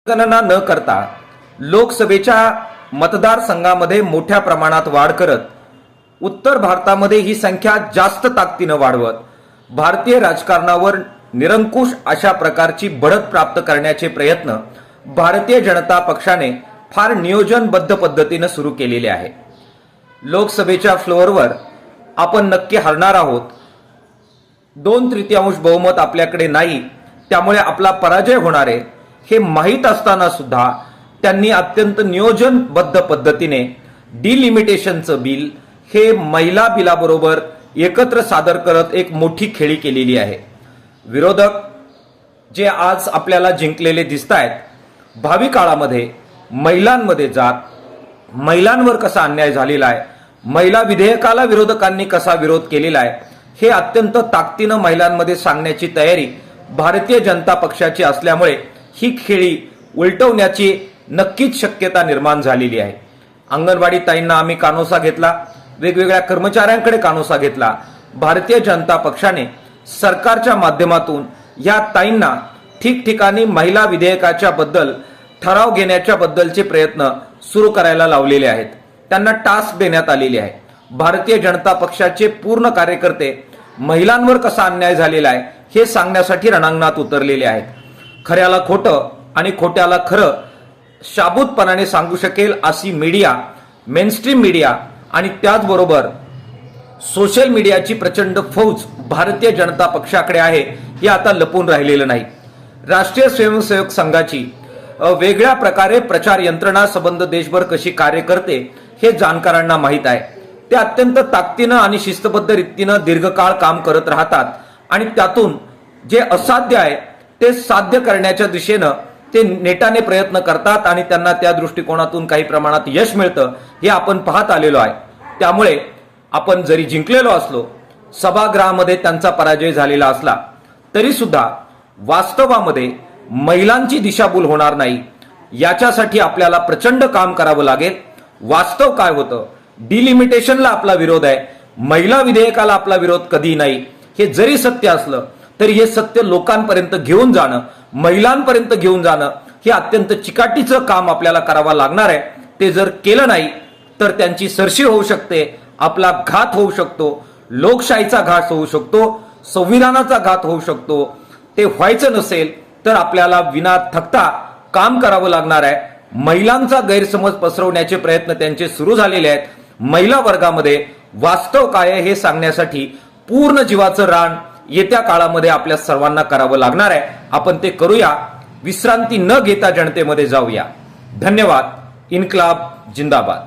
गणना न करता लोकसभेच्या मतदारसंघामध्ये मोठ्या प्रमाणात वाढ करत उत्तर भारतामध्ये ही संख्या जास्त ताकदीनं वाढवत भारतीय राजकारणावर निरंकुश अशा प्रकारची बढत प्राप्त करण्याचे प्रयत्न भारतीय जनता पक्षाने फार नियोजनबद्ध पद्धतीने सुरू केलेले आहे। लोकसभेच्या फ्लोअरवर आपण नक्की हरणार आहोत, 2/3 बहुमत आपल्याकडे नाही, त्यामुळे आपला पराजय होणार आहे हे माहीत असताना सुद्धा त्यांनी अत्यंत नियोजनबद्ध पद्धतीने डिलिमिटेशनचं बिल हे महिला बिलाबरोबर एकत्र सादर करत एक मोठी खेळी केलेली आहे। विरोधक जे आज आपल्याला जिंकलेले दिसतायत, भावी काळामध्ये महिलांमध्ये जात, महिलांवर कसा अन्याय झालेला आहे, महिला विधेयकाला विरोधकांनी कसा विरोध केलेला आहे हे अत्यंत ताकदीनं महिलांमध्ये सांगण्याची तयारी भारतीय जनता पक्षाची असल्यामुळे ही खेळी उलटवण्याची नक्कीच शक्यता निर्माण झालेली आहे। अंगणवाडी ताईंना आम्ही कानोसा घेतला, वेगवेगळ्या कर्मचाऱ्यांकडे कानोसा घेतला। भारतीय जनता पक्षाने सरकारच्या माध्यमातून या ताईंना ठिकठिकाणी महिला विधेयकाच्या बद्दल ठराव घेण्याच्या बद्दलचे प्रयत्न सुरू करायला लावलेले आहेत, त्यांना टास्क देण्यात आलेले आहे। भारतीय जनता पक्षाचे पूर्ण कार्यकर्ते महिलांवर कसा अन्याय झालेला आहे हे सांगण्यासाठी रणांगणात उतरलेले आहेत। खऱ्याला खोटं आणि खोट्याला खरं शाबूतपणाने सांगू शकेल अशी मीडिया, मेनस्ट्रीम मीडिया आणि त्याचबरोबर सोशल मीडियाची प्रचंड फौज भारतीय जनता पक्षाकडे आहे, हे आता लपून राहिलेलं नाही। राष्ट्रीय स्वयंसेवक संघाची वेगळ्या प्रकारे प्रचार यंत्रणा संबंध देशभर कशी कार्य करते हे जाणकारांना माहीत आहे। ते अत्यंत ताकदीनं आणि शिस्तबद्ध रीतीनं दीर्घकाळ काम करत राहतात आणि त्यातून जे असाध्य आहे ते साध्य करण्याच्या दिशेनं ते नेटाने प्रयत्न करतात आणि त्यांना त्या दृष्टिकोनातून काही प्रमाणात यश मिळतं हे आपण पाहत आलेलो आहे। त्यामुळे आपण जरी जिंकलेलो असलो, सभागृहामध्ये त्यांचा पराजय झालेला असला तरी सुद्धा वास्तवामध्ये महिलांची दिशाभूल होणार नाही याच्यासाठी आपल्याला प्रचंड काम करावं लागेल। वास्तव काय होतं, डिलिमिटेशनला आपला विरोध आहे, महिला विधेयकाला आपला विरोध कधी नाही, हे जरी सत्य असलं तरी हे सत्य लोकांपर्यंत घेऊन जाणं, महिलांपर्यंत घेऊन जाणं हे अत्यंत चिकाटीचं काम आपल्याला करावं लागणार आहे। ते जर केलं नाही तर त्यांची सरशी होऊ शकते, आपला घात होऊ शकतो, लोकशाहीचा घात होऊ शकतो, संविधानाचा घात होऊ शकतो। ते व्हायचं नसेल तर आपल्याला विना थकता काम करावं लागणार आहे। महिलांचा गैरसमज पसरवण्याचे प्रयत्न त्यांचे सुरू झालेले आहेत। महिला वर्गामध्ये वास्तव काय आहे हे सांगण्यासाठी पूर्ण जीवाचं रान येत्या काळामध्ये आपल्या सर्वांना करावं लागणार आहे। आपण ते करूया, विश्रांती न घेता जनतेमध्ये जाऊया। धन्यवाद। इन्क्लाब जिंदाबाद।